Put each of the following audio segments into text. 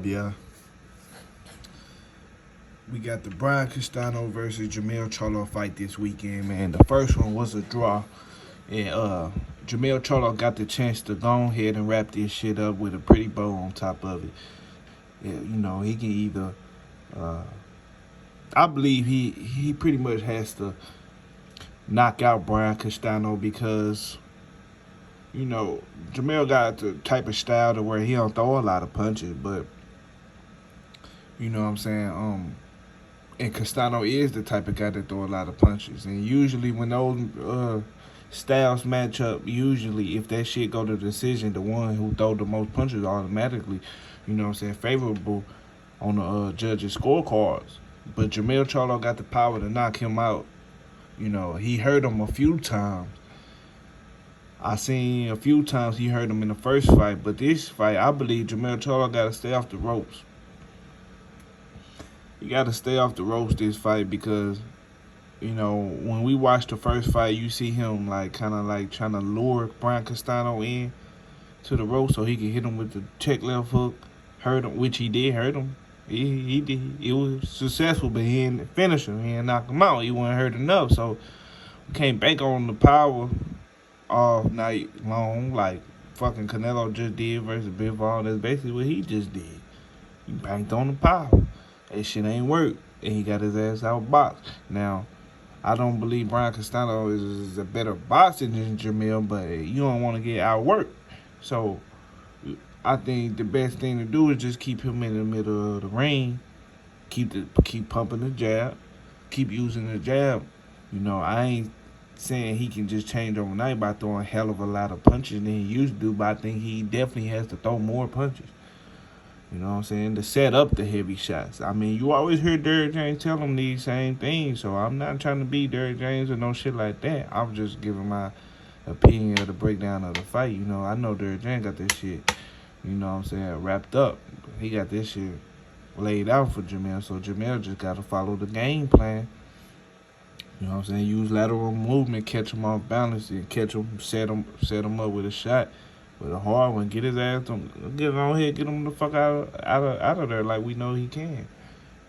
up, y'all? We got the Brian Castano versus Jermell Charlo fight this weekend, man. The first one was a draw, and Jermell Charlo got the chance to go ahead and wrap this shit up with a pretty bow on top of it. Yeah, he can either. I believe he pretty much has to knock out Brian Castano because Jermell got the type of style to where he don't throw a lot of punches, but you know what I'm saying. And Castano is the type of guy that throw a lot of punches. And usually when those styles match up, usually if that shit go to decision, the one who throw the most punches automatically, favorable on the judges' scorecards. But Jermell Charlo got the power to knock him out. He hurt him a few times. I seen a few times he hurt him in the first fight. But this fight, I believe Jermell Charlo got to stay off the ropes. You got to stay off the ropes this fight because, when we watch the first fight, you see him kind of trying to lure Brian Castano in to the ropes so he can hit him with the check left hook, hurt him, which he did hurt him. He did. It was successful, but he didn't finish him. He didn't knock him out. He wasn't hurt enough, so we can't bank on the power all night long like fucking Canelo just did versus Bivol. That's basically what he just did. He banked on the power. That shit ain't work, and he got his ass out boxed. Now, I don't believe Brian Castano is a better boxer than Jermell, but you don't want to get outworked. So, I think the best thing to do is just keep him in the middle of the ring, keep pumping the jab, keep using the jab. I ain't saying he can just change overnight by throwing a hell of a lot of punches than he used to do, but I think he definitely has to throw more punches. You know what I'm saying? To set up the heavy shots. I mean, you always hear Derrick James tell him these same things, so I'm not trying to be Derrick James or no shit like that. I'm just giving my opinion of the breakdown of the fight. I know Derrick James got this shit, wrapped up. He got this shit laid out for Jermell, so Jermell just got to follow the game plan. Use lateral movement, catch him off balance, and catch him, set him up with a shot. With a hard one, get his ass get on here, get him the fuck out of there like we know he can.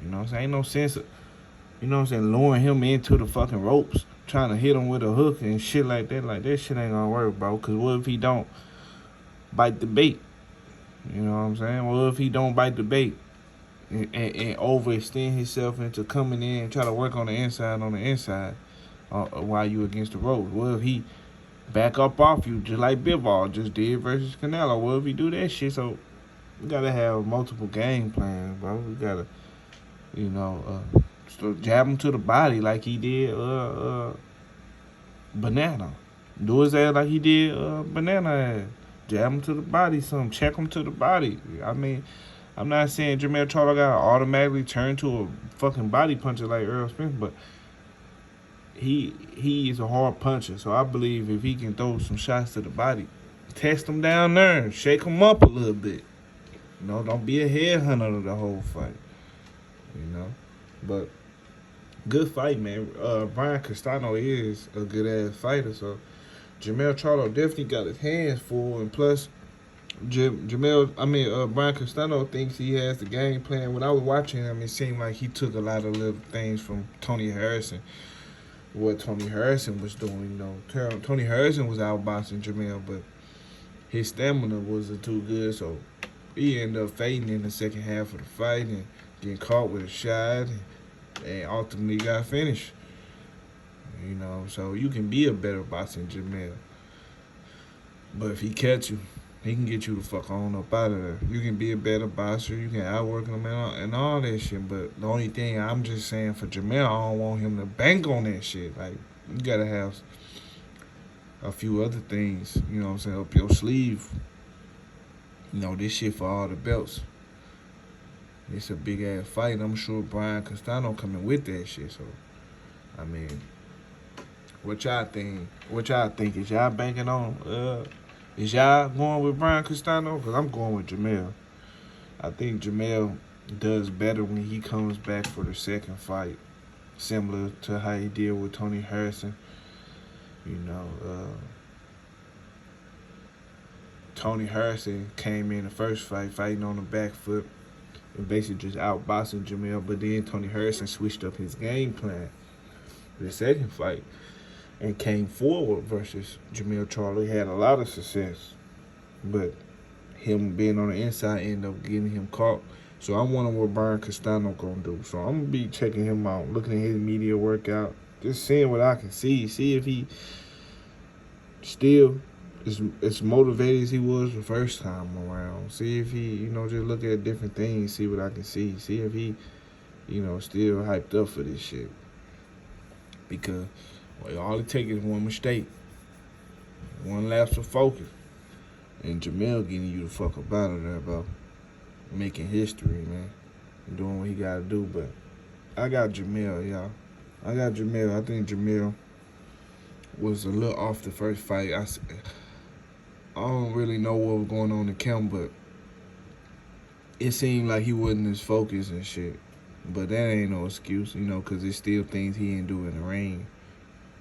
Ain't no sense of, luring him into the fucking ropes, trying to hit him with a hook and shit like that. Like, that shit ain't gonna work, bro. Because what if he don't bite the bait? What if he don't bite the bait and overextend himself into coming in and try to work on the inside while you against the ropes? What if he back up off you just like Bivol just did versus Canelo? What if he do that shit? So we gotta have multiple game plans, bro. We gotta, jab him to the body like he did Banana. Do his ass like he did Banana ass. Jab him to the body, check him to the body. I mean, I'm not saying Jermell Charlo got to automatically turn to a fucking body puncher like Earl Spence, but he is a hard puncher, so I believe if he can throw some shots to the body, test him down there, shake him up a little bit. Don't be a headhunter the whole fight. But good fight, man. Brian Castano is a good ass fighter, so Jermell Charlo definitely got his hands full, and plus Brian Castano thinks he has the game plan. When I was watching him, it seemed like he took a lot of little things from Tony Harrison. What Tony Harrison was doing, Tony Harrison was outboxing Jermell, but his stamina wasn't too good, so he ended up fading in the second half of the fight and getting caught with a shot and ultimately got finished. So you can be a better boxer than Jermell, but if he catch you, he can get you the fuck on up out of there. You can be a better boxer. You can outwork him and all that shit. But the only thing I'm just saying for Jermell, I don't want him to bank on that shit. Like, you got to have a few other things, up your sleeve. This shit for all the belts. It's a big-ass fight. I'm sure Brian Castano coming with that shit. So, I mean, what y'all think? Is y'all banking on... Is y'all going with Brian Castano? Because I'm going with Jermell. I think Jermell does better when he comes back for the second fight, similar to how he did with Tony Harrison. Tony Harrison came in the first fight fighting on the back foot. and basically just outboxing Jermell. But then Tony Harrison switched up his game plan for the second fight and came forward versus Jermell Charlo. He had a lot of success, but him being on the inside ended up getting him caught. So I'm wondering what Brian Castano gonna do. So I'm gonna be checking him out, looking at his media workout, just seeing what I can see if he still as motivated as he was the first time around. See if he, just look at different things, see what I can see. See if he, still hyped up for this shit. Because all it takes is one mistake, one lapse of focus, and Jermell getting you the fuck up out of there, bro. Making history, man. Doing what he got to do. But I got Jermell, y'all. I got Jermell. I think Jermell was a little off the first fight. I don't really know what was going on in camp, but it seemed like he wasn't as focused and shit. But that ain't no excuse, because there's still things he didn't do in the ring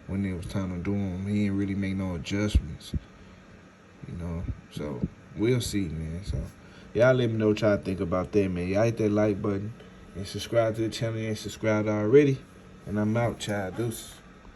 when it was time to do them. He didn't really make no adjustments, So we'll see, man. So y'all let me know what y'all think about that, man. Y'all hit that like button and subscribe to the channel. You ain't subscribed already. And I'm out, child. Deuces.